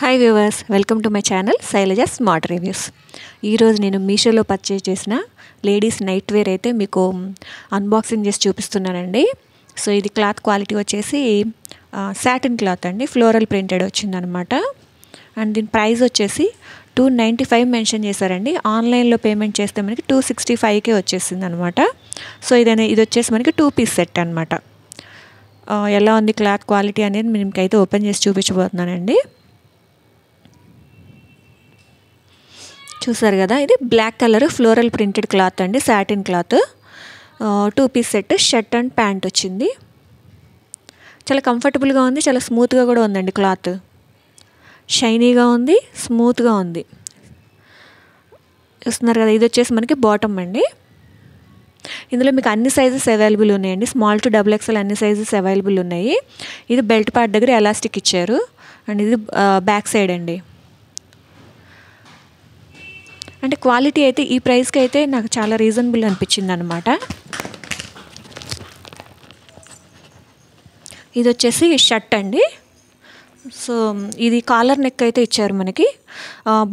Hi viewers, welcome to my channel Shailaja smart reviews. ఈరోజు నేను మీషోలో పర్చేజ్ చేసిన లేడీస్ నైట్ వేర్ అయితే మీకు అన్బాక్సింగ్ చేసి చూపిస్తున్నానండి. సో ఇది క్లాత్ క్వాలిటీ వచ్చేసి సాటిన్ క్లాత్ అండి, ఫ్లోరల్ ప్రింటెడ్ వచ్చిందనమాట. అండ్ దీని ప్రైస్ వచ్చేసి $295 మెన్షన్ చేశారండి. ఆన్లైన్లో పేమెంట్ చేస్తే మనకి $265కే వచ్చేసింది అనమాట. సో ఇది వచ్చేసి మనకి 2 పీస్ సెట్ అనమాట. ఎలా ఉంది క్లాత్ క్వాలిటీ అనేది మీకైతే ఓపెన్ చేసి చూపించబోతున్నానండి. చూసారు కదా, ఇది black colour floral printed cloth అండి, satin cloth. 2 piece set, shirt and pant వచ్చింది. చాలా కంఫర్టబుల్గా ఉంది, చాలా స్మూత్గా కూడా ఉందండి. క్లాత్ షైనీగా ఉంది, స్మూత్గా ఉంది. చూస్తున్నారు కదా, ఇది వచ్చేసి మనకి బాటమ్ అండి. ఇందులో మీకు అన్ని సైజెస్ అవైలబుల్ ఉన్నాయండి, స్మాల్ టు XXL అన్ని సైజెస్ అవైలబుల్ ఉన్నాయి. ఇది బెల్ట్ పార్ట్ దగ్గర ఎలాస్టిక్ ఇచ్చారు. అండ్ ఇది బ్యాక్ సైడ్ అండి. అంటే క్వాలిటీ అయితే ఈ ప్రైస్కి అయితే నాకు చాలా రీజనబుల్ అనిపించింది అనమాట. ఇది వచ్చేసి షర్ట్ అండి. సో ఇది కాలర్ నెక్ అయితే ఇచ్చారు మనకి,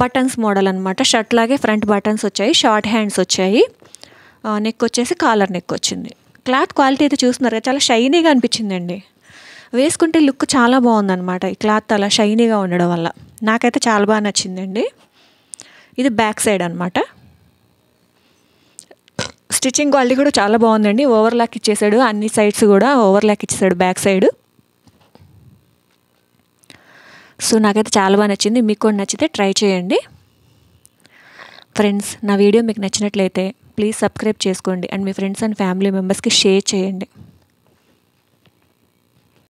బటన్స్ మోడల్ అనమాట. షర్ట్ లాగే ఫ్రంట్ బటన్స్ వచ్చాయి, షార్ట్ హ్యాండ్స్ వచ్చాయి. నెక్ వచ్చేసి కాలర్ నెక్ వచ్చింది. క్లాత్ క్వాలిటీ అయితే చూస్తున్నారు కదా, చాలా షైనీగా అనిపించిందండి. వేసుకుంటే లుక్ చాలా బాగుందన్నమాట. ఈ క్లాత్ అలా షైనీగా ఉండడం వల్ల నాకైతే చాలా బాగా నచ్చిందండి. ఇది బ్యాక్ సైడ్ అనమాట. స్టిచ్చింగ్ క్వాలిటీ కూడా చాలా బాగుందండి. ఓవర్లాక్ ఇచ్చేసాడు, అన్ని సైడ్స్ కూడా ఓవర్లాక్ ఇచ్చేసాడు బ్యాక్ సైడ్. సో నాకైతే చాలా బాగా నచ్చింది. మీకు కూడా నచ్చితే ట్రై చేయండి ఫ్రెండ్స్. నా వీడియో మీకు నచ్చినట్లయితే ప్లీజ్ సబ్స్క్రైబ్ చేసుకోండి and me friends and family మెంబర్స్కి షేర్ చేయండి.